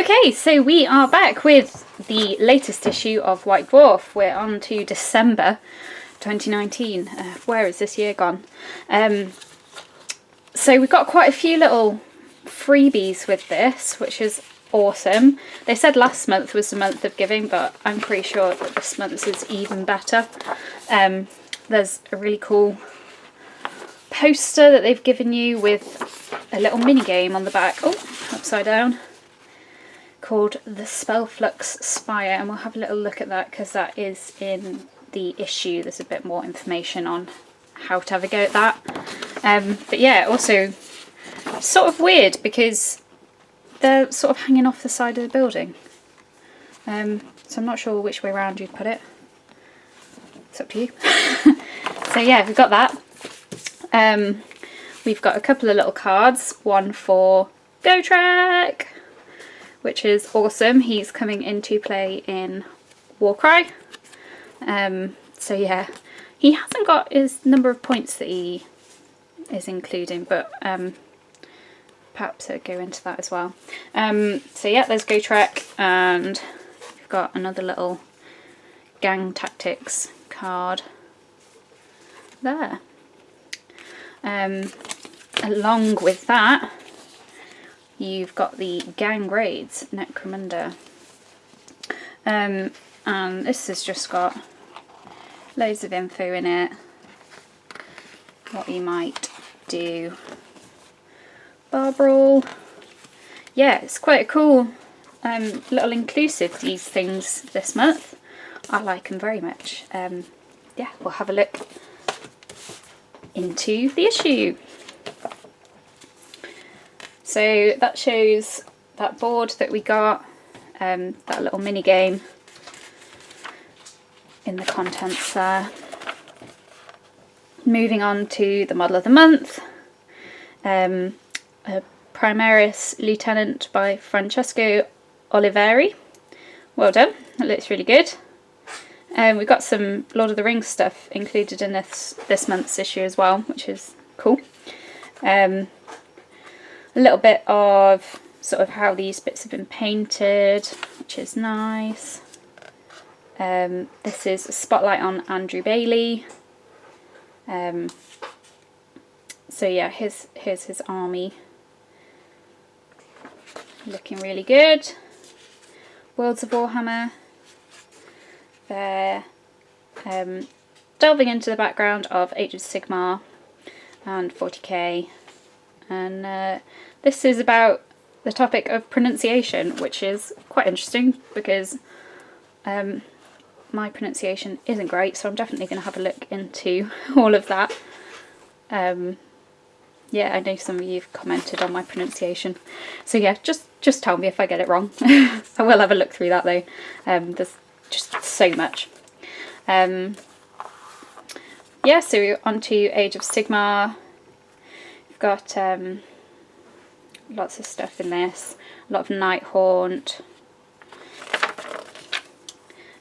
Okay, so we are back with the latest issue of White Dwarf. We're on to December 2019. Where is this year gone? So we've got quite a few little freebies with this, which is awesome. They said last month was the month of giving, but I'm pretty sure that this month is even better. There's a really cool poster that they've given you with a little mini game on the back. Oh, upside down. Called the Spellflux Spire, and we'll have a little look at that because that is in the issue. There's a bit more information on how to have a go at that. But yeah, also sort of weird because they're sort of hanging off the side of the building. So I'm not sure which way around you'd put it. It's up to you. So yeah, we've got that. We've got a couple of little cards. One for Go Trek, which is awesome. He's coming into play in Warcry. So yeah, he hasn't got his number of points that he is including, but perhaps I'll go into that as well. So yeah, there's Go Trek, and we've got another little gang tactics card there. Along with that, you've got the Gang Raids Necromunda. And this has just got loads of info in it. What you might do. Bar Brawl. Yeah, it's quite a cool little inclusive, these things this month. I like them very much. Yeah, we'll have a look into the issue. So that shows that board that we got, that little mini game in the contents there. Moving on to the model of the month, a Primaris Lieutenant by Francesco Oliveri. Well done, that looks really good. We've got some Lord of the Rings stuff included in this month's issue as well, which is cool. A little bit of sort of how these bits have been painted, which is nice. This is a spotlight on Andrew Bailey. So yeah, here's his army. Looking really good. Worlds of Warhammer. They're delving into the background of Age of Sigmar and 40k. And this is about the topic of pronunciation, which is quite interesting because my pronunciation isn't great, so I'm definitely going to have a look into all of that. Yeah, I know some of you have commented on my pronunciation, so yeah, just tell me if I get it wrong. I will have a look through that though. There's just so much. Yeah, so on to Age of Sigmar. We've got lots of stuff in this. A lot of Nighthaunt.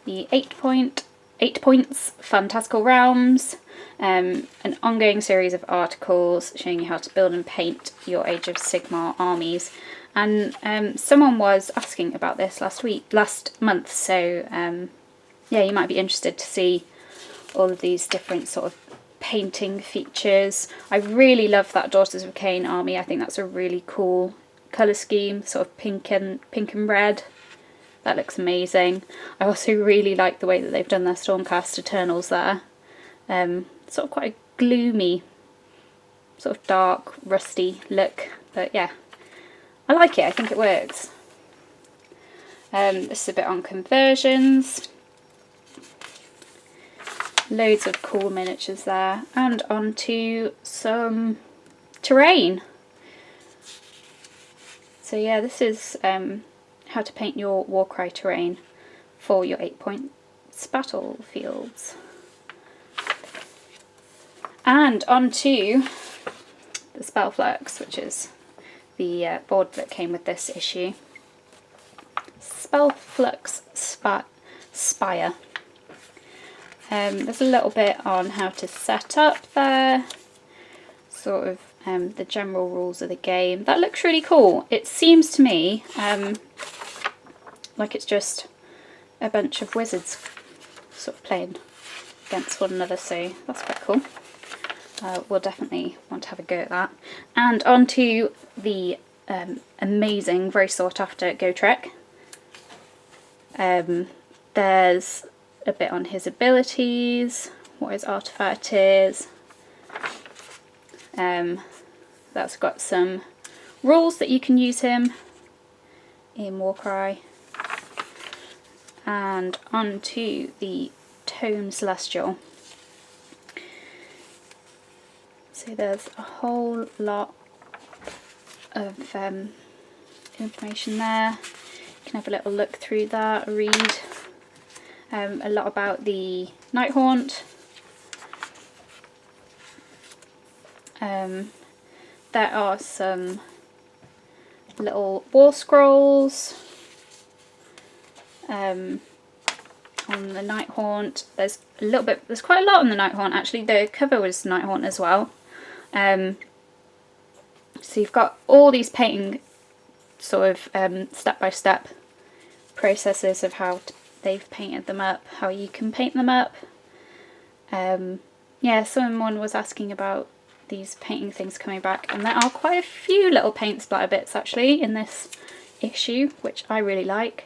The 8 points Fantastical Realms. An ongoing series of articles showing you how to build and paint your Age of Sigmar armies. And someone was asking about this last month, so yeah, you might be interested to see all of these different sort of painting features. I really love that Daughters of Cain army. I think that's a really cool colour scheme, sort of pink and red. That looks amazing. I also really like the way that they've done their Stormcast Eternals there. Sort of quite a gloomy, sort of dark, rusty look, but yeah, I like it. I think it works. This is a bit on conversions. Loads of cool miniatures there, and on to some terrain. So yeah, this is how to paint your Warcry terrain for your 8 points battlefields. And on to the Spellflux, which is the board that came with this issue. Spellflux Spire. There's a little bit on how to set up there, sort of the general rules of the game. That looks really cool. It seems to me like it's just a bunch of wizards sort of playing against one another, so that's quite cool. We'll definitely want to have a go at that. And on to the amazing, very sought after Go Trek. There's a bit on his abilities, what his artifact is. That's got some rules that you can use him in Warcry. And on to the Tome Celestial. So there's a whole lot of information there. You can have a little look through that, read a lot about the Nighthaunt. There are some little war scrolls on the Nighthaunt. There's quite a lot on the Nighthaunt actually. The cover was Nighthaunt as well. So you've got all these painting sort of step-by-step processes of how they've painted them up, how you can paint them up. Yeah, someone was asking about these painting things coming back, and there are quite a few little paint splatter bits actually in this issue, which I really like.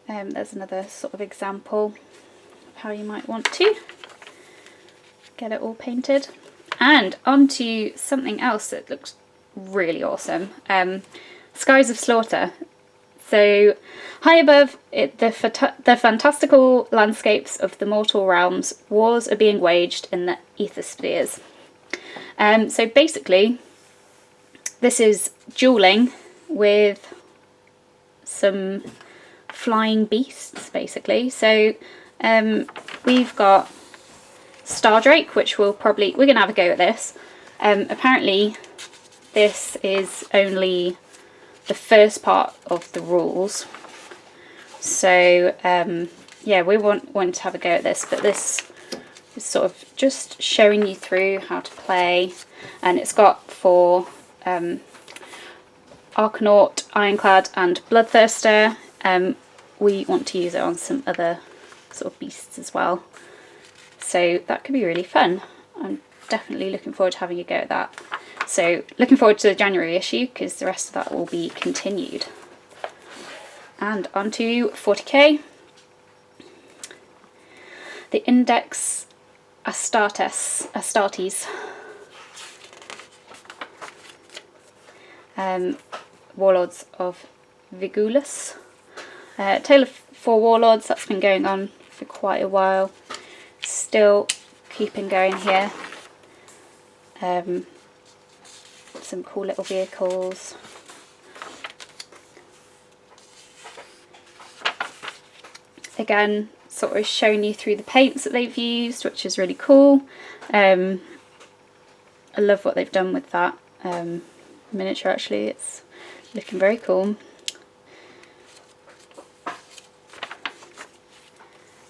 There's another sort of example of how you might want to get it all painted. And onto something else that looks really awesome. Skies of Slaughter. So high above it, the fantastical landscapes of the mortal realms, wars are being waged in the ether spheres. So basically, this is dueling with some flying beasts, basically. So we've got Stardrake, which we're going to have a go at this. Apparently this is only the first part of the rules, so yeah, we want to have a go at this, but this is sort of just showing you through how to play, and it's got for Arcanaut, Ironclad and Bloodthirster. We want to use it on some other sort of beasts as well. So that could be really fun. I'm definitely looking forward to having a go at that. So looking forward to the January issue, because the rest of that will be continued. And on to 40k. The Index Astartes. Warlords of Vigulus. Tale of 4 Warlords, that's been going on for quite a while. Still keeping going here. Some cool little vehicles. Again, sort of showing you through the paints that they've used, which is really cool. I love what they've done with that miniature actually, it's looking very cool.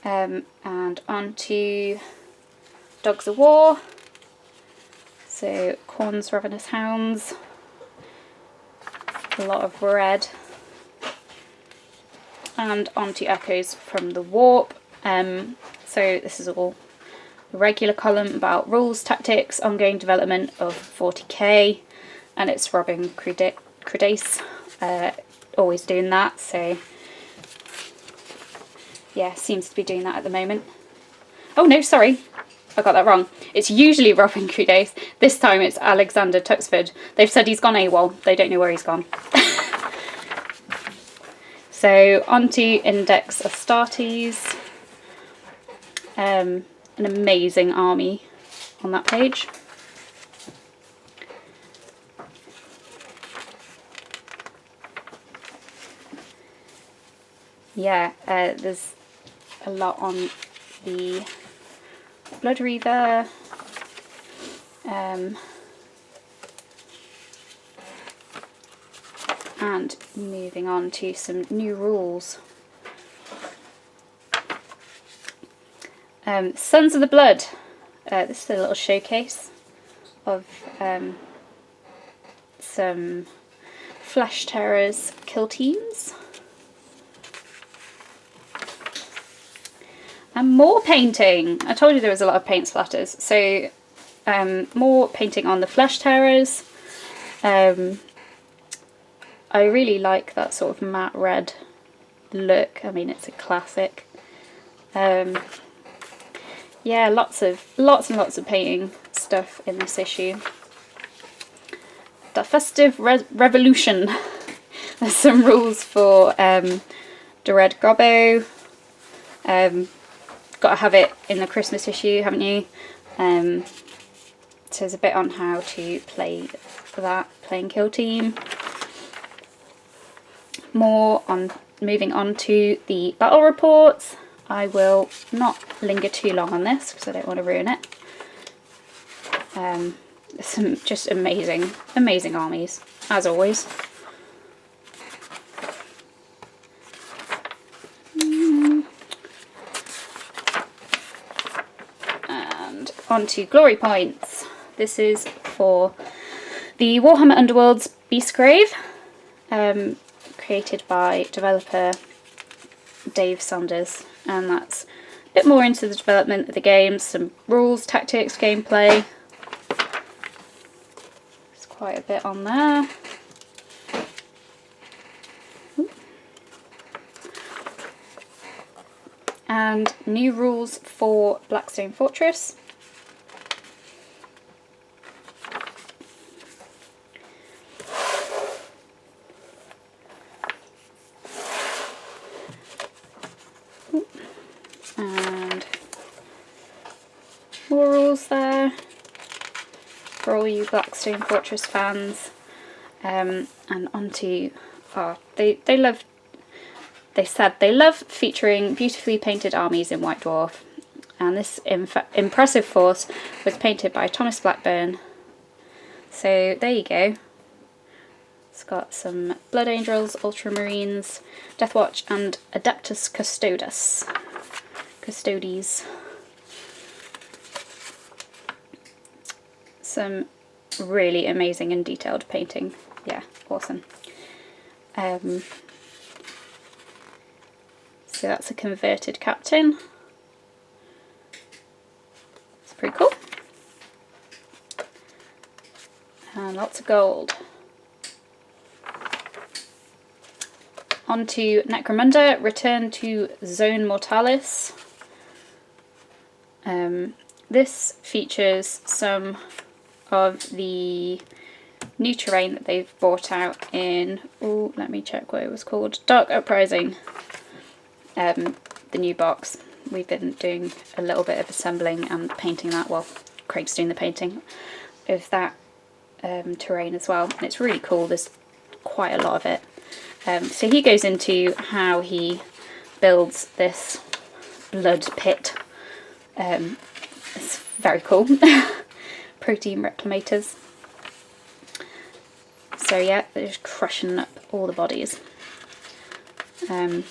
And on to Dogs of War. So Khorne's Ravenous Hounds, a lot of red. And on to Echoes from the Warp. So this is all the regular column about rules, tactics, ongoing development of 40k, and it's Robin Crudace, always doing that, so yeah, seems to be doing that at the moment. Oh no, sorry, I got that wrong. It's usually Robin Crudace. This time it's Alexander Tuxford. They've said he's gone AWOL. They don't know where he's gone. So on to Index Astartes. An amazing army on that page. Yeah, there's a lot on the Blood Reaver. And moving on to some new rules. Sons of the Blood. This is a little showcase of some Flesh Terrors kill teams. And more painting. I told you there was a lot of paint splatters. So more painting on the flesh tearers. I really like that sort of matte red look. I mean, it's a classic. Yeah, lots and lots of painting stuff in this issue. The Festive Revolution. There's some rules for the Red Gobbo. Got to have it in the Christmas issue, haven't you? So there's a bit on how to play that, playing Kill Team. More on moving on to the battle reports. I will not linger too long on this because I don't want to ruin it. Some just amazing armies, as always. And on to glory points. This is for the Warhammer Underworld's Beastgrave, created by developer Dave Saunders, and that's a bit more into the development of the game, some rules, tactics, gameplay. There's quite a bit on there. And new rules for Blackstone Fortress. And more rules there for all you Blackstone Fortress fans. And onto, they said they love featuring beautifully painted armies in White Dwarf, and this impressive force was painted by Thomas Blackburn. So there you go. It's got some Blood Angels, Ultramarines, Deathwatch and Adeptus Custodes. Some really amazing and detailed painting. Yeah, awesome. So that's a converted captain. It's pretty cool. And lots of gold. On to Necromunda, Return to Zone Mortalis. This features some of the new terrain that they've brought out in, oh, let me check what it was called, Dark Uprising, the new box. We've been doing a little bit of assembling and painting that, well, Craig's doing the painting of that terrain as well, and it's really cool. There's quite a lot of it. So he goes into how he builds this blood pit. It's very cool. Protein reclamators. So yeah, they're just crushing up all the bodies. So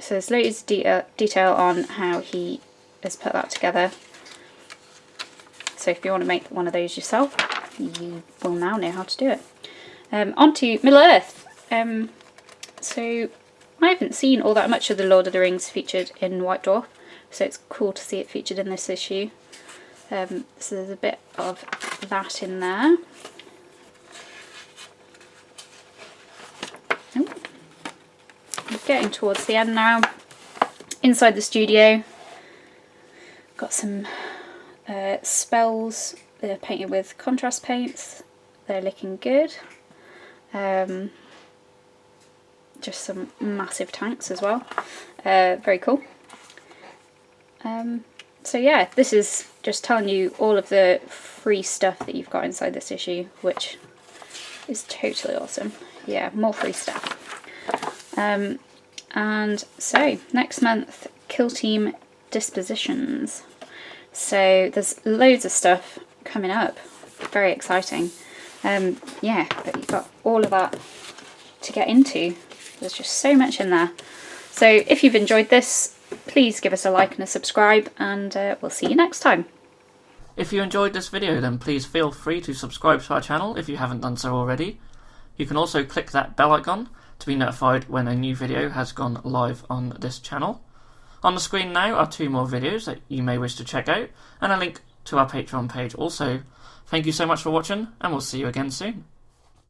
there's loads of detail on how he has put that together. So if you want to make one of those yourself, you will now know how to do it. On to Middle-earth. So I haven't seen all that much of the Lord of the Rings featured in White Dwarf, so it's cool to see it featured in this issue. So there's a bit of that in there. Oh. I'm getting towards the end now. Inside the studio, got some spells. They're painted with contrast paints. They're looking good. Just some massive tanks as well. Very cool. So yeah, this is just telling you all of the free stuff that you've got inside this issue, which is totally awesome. Yeah, more free stuff. And so next month, Kill Team Dispositions. So there's loads of stuff coming up. Very exciting. Yeah, but you've got all of that to get into. There's just so much in there. So if you've enjoyed this, please give us a like and a subscribe, and we'll see you next time. If you enjoyed this video, then please feel free to subscribe to our channel if you haven't done so already. You can also click that bell icon to be notified when a new video has gone live on this channel. On the screen now are 2 more videos that you may wish to check out, and a link to our Patreon page also. Thank you so much for watching, and we'll see you again soon.